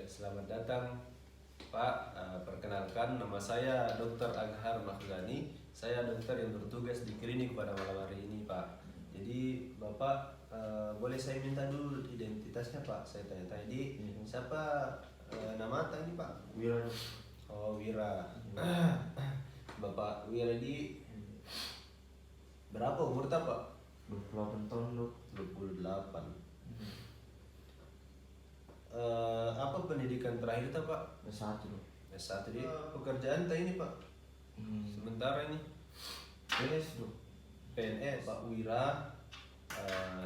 Selamat datang Pak. Perkenalkan, nama saya Dr. Aghar Mahgani. Saya dokter yang bertugas di klinik pada malam hari ini, Pak. Jadi Bapak boleh saya minta dulu identitasnya, Pak? Saya tanya-tanya di siapa nama tadi, Pak? Wira. Oh, Wira. Bapak Wira di berapa umur tak, Pak? 28 tahun, Dok. 28. Apa pendidikan terakhir itu, Pak? S1, Dok. S1 di pekerjaan tak ini, Pak? Sementara ini PNS, Dok. PNS, Pak Wira.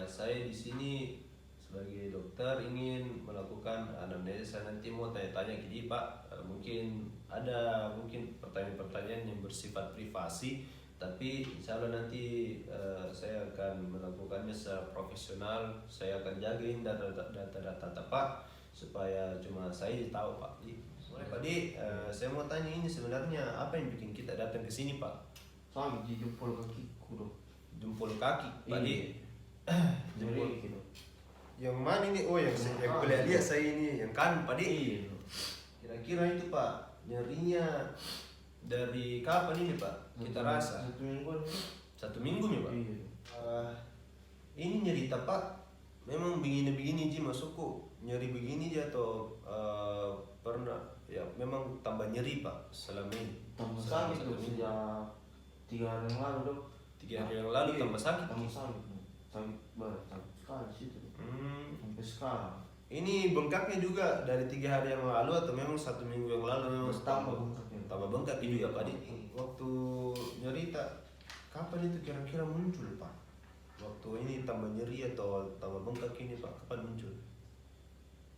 Saya di sini sebagai dokter ingin melakukan anamnesa. Saya nanti mau tanya-tanya gini, Pak. Mungkin ada pertanyaan-pertanyaan yang bersifat privasi, tapi insya Allah nanti saya akan melakukannya secara profesional. Saya akan jagain data-data Pak supaya cuma saya tahu, Pak. Boleh, Pak Di, saya mau tanya ini sebenarnya apa yang bikin kita datang ke sini, Pak? Sakit di jempol kakiku, Dok. Jempol kaki, Pak Di. Jempol gitu. Yang mana ini? Oh, yang boleh lihat saya ini yang kan, Pak Di. Iya, Dok. Kira-kira itu, Pak, nyerinya dari kapan ini, Pak? Kita rasa 1 mingguan, Dok. 1 minggu nih, Pak. Iya. Ini nyerita, Pak, memang begini-begini ji masukku, nyeri begini aja atau pernah ya memang tambah nyeri, Pak, selama ini? Tambah Selama sakit, 1 Dok. minggu. Sejak 3 hari yang lalu, Dok. 3 hari yang lalu Iya, tambah sakit. Tambah sakit, Dok. Sakit banget, sakit sekali situ, Dok. Sampai sekarang. Ini bengkaknya juga dari 3 hari yang lalu atau memang 1 minggu yang lalu memang Tambah bengkaknya. tambah bengkak itu ya, Pak Di? Iya. Waktu nyerita kapan itu kira-kira muncul, Pak? Waktu ini tambah nyeri atau tambah bengkak ini, Pak, kapan muncul?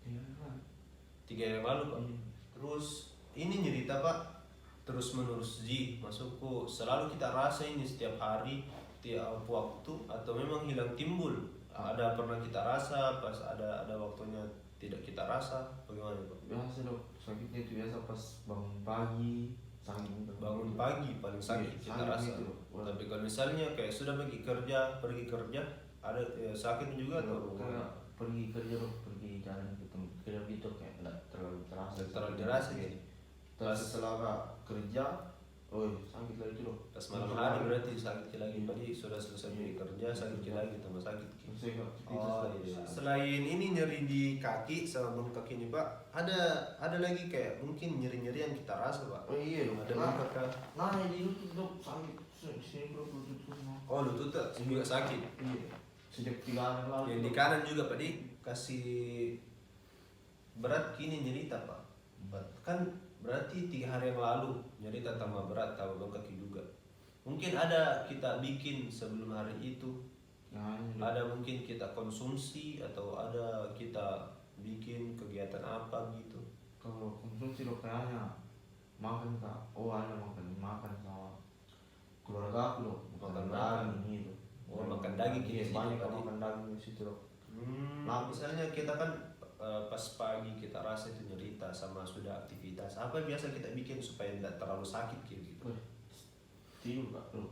Iya, kan. 3 hari yang lalu, Pak. Iya. Terus ini nyerita, Pak, terus menerus ji masukku, selalu kita rasa ini setiap hari, tiap waktu, atau memang hilang timbul? Ada pernah kita rasa, pas ada waktunya tidak kita rasa, bagaimana, Pak? Biasa, Dok. Sakitnya itu biasa pas bangun pagi, sakit. Bangun pagi paling sakit Iya, kita sakit rasa. itu. Tapi kalau misalnya kayak sudah pergi kerja ada sakit juga atau Kayak pergi kerja, Dok, pergi jalan ke tempat kerja gitu kayak nggak terlalu terasa. terlalu dirasa gitu. Terus setelah Kak kerja, sakit lagi, Dok. Pas malam hari berarti sakit lagi, tadi sudah selesai pergi kerja sakit lagi tambah sakit. Terus Kak, Oh iya. Selain ini nyeri di kaki sama bengkak ini, Pak, ada lagi kayak mungkin nyeri-nyeri yang kita rasa, Pak? Oh iya, Dok. Ada bengkak kah? Nah, di lutut, Dok, sakit. Sini, Bro, lutut semua. Oh, lutut juga sakit. Iya. Sejak 3 hari yang lalu. Yang di kanan juga, Pak Di, kasih berat kini nyerita, Pak. Kan berarti 3 hari yang lalu nyerita tambah berat tambah bengkak juga. Mungkin ada kita bikin sebelum hari itu, Nah, ini, Dok. ada mungkin kita konsumsi atau ada kita bikin kegiatan apa gitu. Kalau konsumsi, Dok, kayaknya makan, Kak. Ada makan sama keluarga aku, Dok. Makan daging gitu. Makan daging Iya, gitu, banyak Pak. makan daging di situ, Dok. Nah, misalnya kita kan pas pagi kita rasa itu nyerita sama sudah aktivitas, apa biasa kita bikin supaya tidak terlalu sakit gitu? Tidur, Kak, Dok.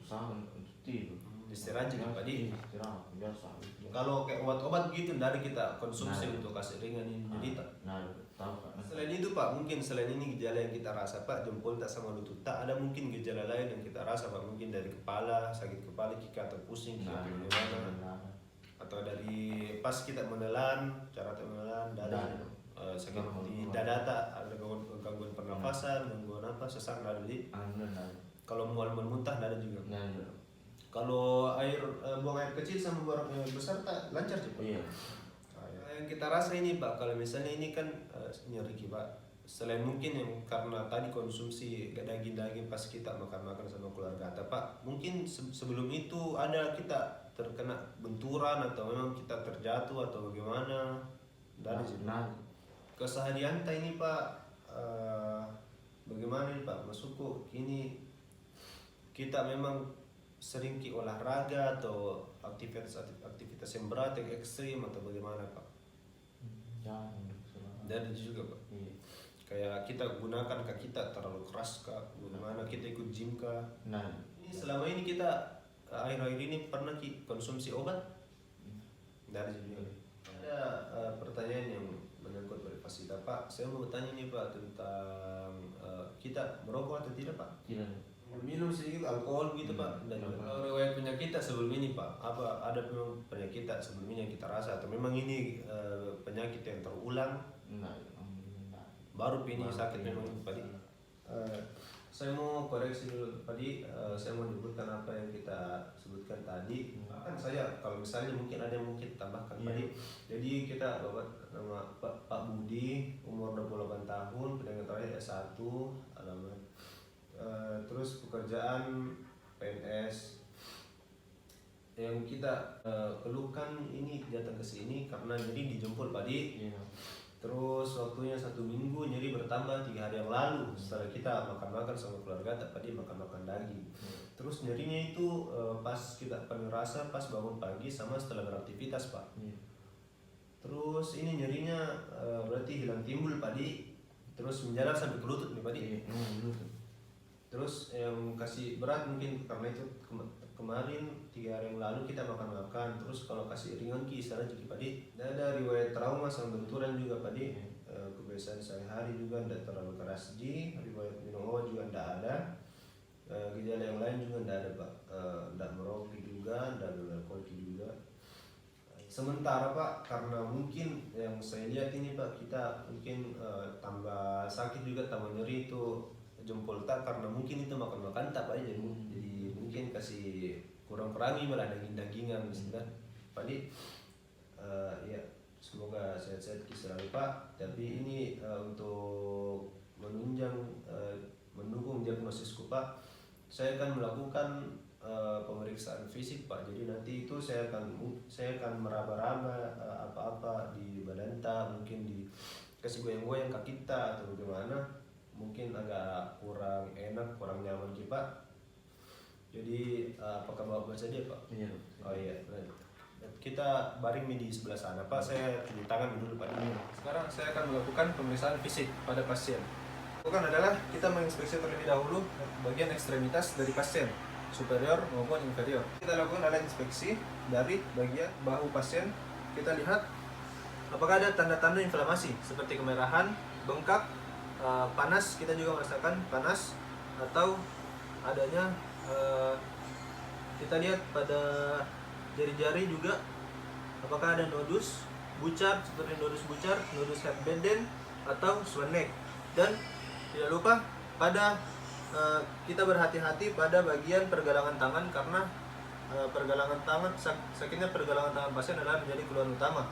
Usahakan untuk tidur. Istirahat juga, Pak Di. Istirahat biasa gitu. Kalau kayak obat-obat gitu dari kita konsumsi Nah. untuk kasih ringan ini nyerita. Nah, tahu, Kak. Selain itu, Pak, mungkin selain ini gejala yang kita rasa, Pak, jempol tak sama lutut tak, ada mungkin gejala lain yang kita rasa, Pak, mungkin dari kepala, sakit kepala kita atau pusing kita atau bagaimana, atau dari pas kita menelan, cara menelan dada, sakit di dada tak, ada gangguan pernafasan, gangguan apa, sesak dada di. Kalau mual-mual muntah ada juga. Kalau buang air kecil sama buang air besar tak lancar sih, Pak. Iya. Yang kita rasa ini, Pak, kalau misalnya ini kan nyeri, Pak. Selain mungkin yang karena tadi konsumsi daging-daging pas kita makan-makan sama keluarga, Pak, mungkin sebelum itu ada kita terkena benturan atau memang kita terjatuh atau bagaimana dari keseharian ini, Pak, bagaimana ini, Pak? Masukku ini kita memang sering olahraga atau aktivitas yang berat yang ekstrim atau bagaimana, Pak? Dari juga, Pak. Iya. Kayak kita gunakan kaki kita terlalu keras kah? Bagaimana kita ikut gym kah? Nah, Ini selama ini kita akhir-akhir ini pernah konsumsi obat? Dari juga. Ada pertanyaan yang menyangkut kapasitas Pak. Saya mau bertanya nih Pak tentang kita merokok atau tidak Pak? Tidak. Minum sedikit alkohol gitu Pak. Dan riwayat penyakit kita sebelum ini Pak, apa ada memang penyakit kita sebelum ini yang kita rasa atau memang ini penyakit yang terulang? Enggak. Baru ini sakit memang itu Pak. Saya mau koreksi dulu tadi, saya mau menyebutkan apa yang kita sebutkan tadi. Kan saya kalau misalnya mungkin ada yang mungkin tambahkan tadi. Jadi kita bapak nama Pak Budi, umur 28 tahun, pendidikan terakhir S1, alamat, terus pekerjaan PNS. Yang kita keluhkan ini datang ke sini karena jadi dijemput tadi. Terus waktunya 1 minggu, nyeri bertambah 3 hari yang lalu setelah kita makan-makan sama keluarga, tadi makan-makan daging. Terus nyerinya itu pas kita rasa pas bangun pagi sama setelah beraktivitas Pak. Terus ini nyerinya berarti hilang timbul padi, terus menjalar sampai ke lutut nih padi. Terus yang kasih berat mungkin karena itu kemarin 3 hari yang lalu kita makan-makan. Terus kalau kasih ringan istilah jadi padi, ada riwayat trauma sama benturan juga padi. Kebiasaan sehari-hari juga tidak terlalu keras riwayat minum obat juga tidak ada. Gejala yang lain juga tidak ada Pak, tidak merokok juga, tidak beralkohol juga. Sementara Pak, karena mungkin yang saya lihat ini Pak, kita mungkin tambah sakit juga, tambah nyeri itu jempol tak, karena mungkin itu makan-makan tak Pak, jadi mungkin kasih kurang-kurangi malah daging-dagingan misalnya Pak. Ya semoga sehat-sehat selalu Pak. Tapi ini untuk menunjang mendukung diagnosisku Pak, saya akan melakukan pemeriksaan fisik Pak. Jadi nanti itu saya akan meraba-raba apa-apa di badan tak, mungkin dikasih goyang-goyang kaki kita atau bagaimana, mungkin agak kurang enak, kurang nyaman Pak. Jadi apakah bawa saja Pak? Iya. Oh iya. Kita baring di sebelah sana Pak. Saya cuci tangan dulu Pak. Sekarang saya akan melakukan pemeriksaan fisik pada pasien. Bukan adalah kita menginspeksi terlebih dahulu bagian ekstremitas dari pasien, superior maupun inferior. Kita lakukan adalah inspeksi dari bagian bahu pasien. Kita lihat apakah ada tanda-tanda inflamasi seperti kemerahan, bengkak, panas. Kita juga merasakan panas atau adanya kita lihat pada jari-jari juga apakah ada nodus bucar seperti nodus bucar, nodus headband atau swan neck. Dan tidak lupa pada kita berhati-hati pada bagian pergelangan tangan, karena pergelangan tangan, sakitnya pergelangan tangan pasien adalah menjadi keluhan utama.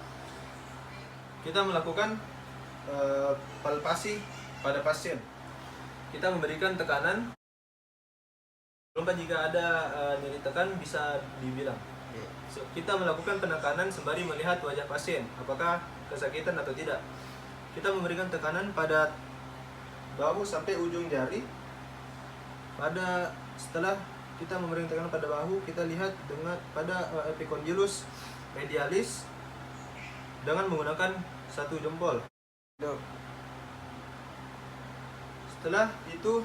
Kita melakukan palpasi pada pasien. Kita memberikan tekanan. Jika ada nyeri tekan bisa dibilang. Kita melakukan penekanan sembari melihat wajah pasien apakah kesakitan atau tidak. Kita memberikan tekanan pada bahu sampai ujung jari. Setelah kita memberikan tekanan pada bahu, kita lihat pada epicondylus radialis dengan menggunakan 1 jempol. Setelah itu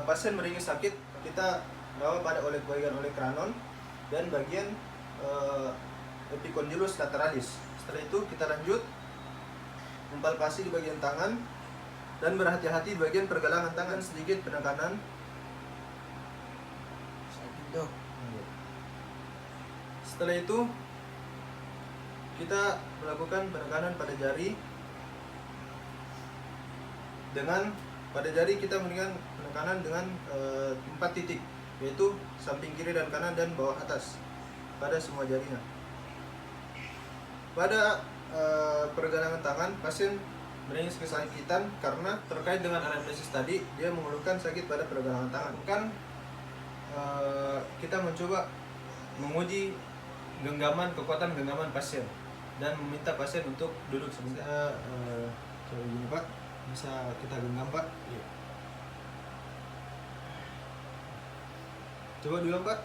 pasien meringis sakit, kita bawa pada bagian oleh kranon dan bagian epicondylus lateralis. Setelah itu kita lanjut mempalpasi di bagian tangan dan berhati-hati di bagian pergelangan tangan, sedikit penekanan. Setelah itu kita melakukan penekanan pada jari pada jari kita memberikan penekanan dengan 4 titik, yaitu samping kiri dan kanan dan bawah atas pada semua jarinya. Pada pergelangan tangan, pasien meringis kesakitan karena terkait dengan anamnesis tadi, dia mengeluhkan sakit pada pergelangan tangan. Kan kita mencoba menguji kekuatan genggaman pasien dan meminta pasien untuk duduk sebentar. Coba begini Pak, bisa kita genggam Pak? Iya. Coba dulu Pak.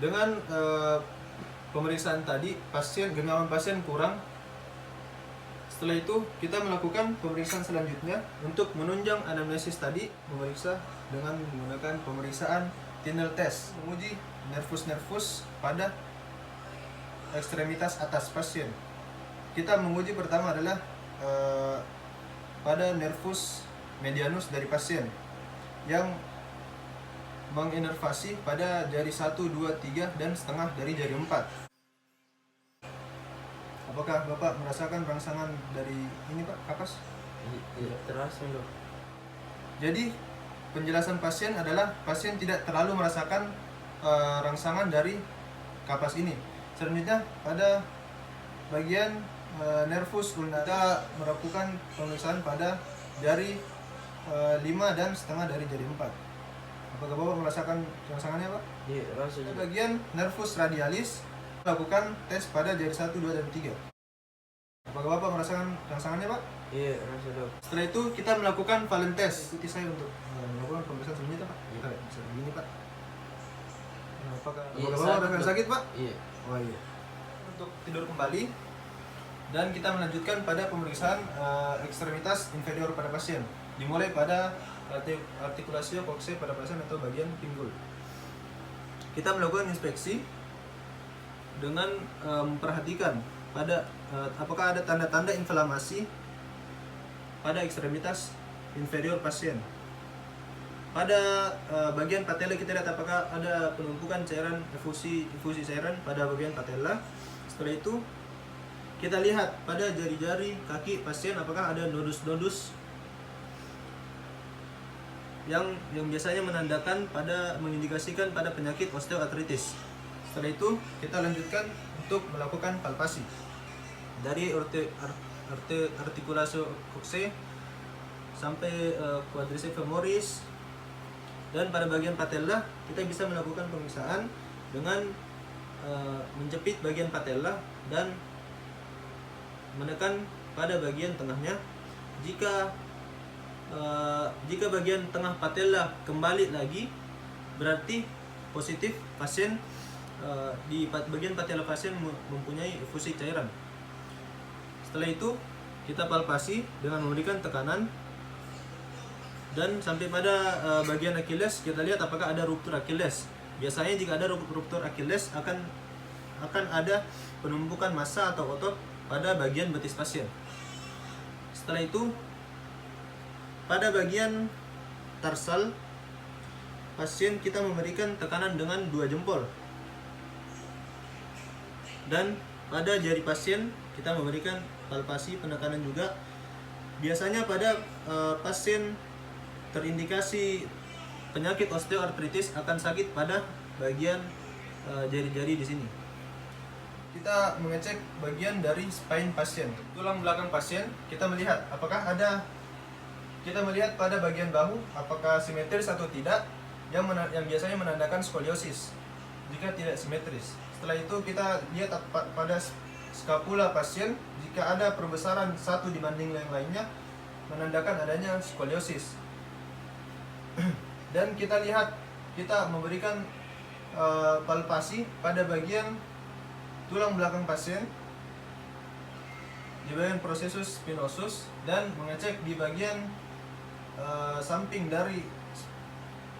Dengan pemeriksaan tadi, genggaman pasien kurang. Setelah itu kita melakukan pemeriksaan selanjutnya untuk menunjang anamnesis tadi, memeriksa dengan menggunakan pemeriksaan Tinel test, menguji nervus pada ekstremitas atas pasien. kita menguji pertama adalah pada nervus medianus dari pasien yang menginervasi pada jari 1, 2, 3 dan setengah dari jari 4. Apakah Bapak merasakan rangsangan dari ini Pak, kapas? Tidak terasa dok. Jadi penjelasan pasien adalah pasien tidak terlalu merasakan rangsangan dari kapas ini. Selanjutnya pada bagian nervus ulnar kita melakukan pemeriksaan pada jari 5 dan setengah dari jari 4. Apakah Bapak merasakan rangsangannya Pak? Iya terasa Pada juga. bagian nervus radialis lakukan tes pada jari 1, 2, dan 3. Apakah Bapak merasakan rangsangannya Pak? Iya terasa dok. Setelah itu kita melakukan Valen test. Ikuti saya untuk melakukan pemeriksaan selanjutnya Pak. Iya. Kita bisa begini Pak. Apakah Iya, Bapak sakit, merasakan Dok. sakit Pak? Iya. Oh iya. Untuk tidur kembali dan kita melanjutkan pada pemeriksaan ekstremitas inferior pada pasien. Dimulai pada artikulasi kokse pada pasien atau bagian pinggul. Kita melakukan inspeksi dengan memperhatikan pada apakah ada tanda-tanda inflamasi pada ekstremitas inferior pasien. Pada bagian patella kita lihat apakah ada penumpukan cairan infusi cairan pada bagian patella. Setelah itu kita lihat pada jari-jari kaki pasien apakah ada nodus-nodus yang biasanya mengindikasikan pada penyakit osteoartritis. Setelah itu kita lanjutkan untuk melakukan palpasi dari artikulasi kokse sampai quadriceps femoris, dan pada bagian patella kita bisa melakukan pemeriksaan dengan menjepit bagian patella dan menekan pada bagian tengahnya. Jika bagian tengah patella kembali lagi, berarti positif pasien di bagian patella pasien mempunyai infusi cairan. Setelah itu kita palpasi dengan memberikan tekanan dan sampai pada bagian Achilles kita lihat apakah ada ruptur Achilles. Biasanya jika ada ruptur Achilles akan ada penumpukan massa atau otot pada bagian betis pasien. Setelah itu pada bagian tarsal pasien kita memberikan tekanan dengan 2 jempol. Dan pada jari pasien kita memberikan palpasi penekanan juga. Biasanya pada pasien terindikasi penyakit osteoartritis akan sakit pada bagian jari-jari di sini. Kita mengecek bagian dari spine pasien, tulang belakang pasien. Kita melihat apakah kita melihat pada bagian bahu apakah simetris atau tidak, yang biasanya menandakan skoliosis jika tidak simetris. Setelah itu kita lihat pada skapula pasien, jika ada perbesaran satu dibanding yang lainnya menandakan adanya skoliosis. Dan kita memberikan palpasi pada bagian tulang belakang pasien di bagian processus spinosus dan mengecek di bagian samping dari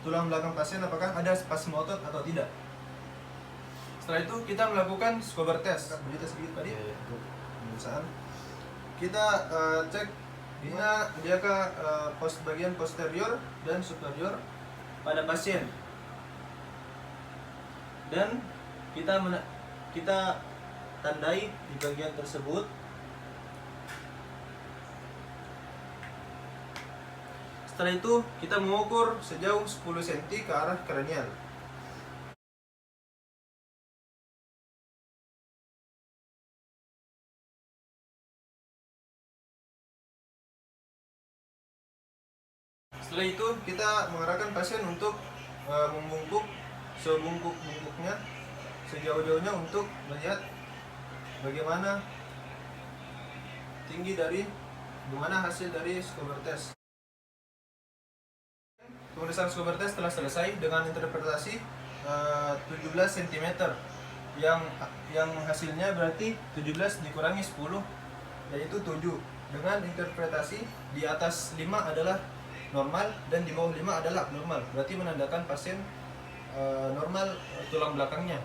tulang belakang pasien apakah ada spasme otot atau tidak. Setelah itu kita melakukan Schober test. Berita sedikit tadi. Pemeriksaan. Kita cek dimana adakah bagian posterior dan superior pada pasien. Dan kita tandai di bagian tersebut. Setelah itu kita mengukur sejauh 10 cm ke arah kranial. Setelah itu kita mengarahkan pasien untuk membungkuk sebungkuk-bungkuknya sejauh-jauhnya untuk melihat bagaimana hasil dari Schober test. Pemeriksaan Schober test telah selesai dengan interpretasi 17 cm yang hasilnya berarti 17 dikurangi 10 yaitu 7. Dengan interpretasi di atas 5 adalah normal dan di bawah 5 adalah abnormal. Berarti menandakan pasien normal tulang belakangnya.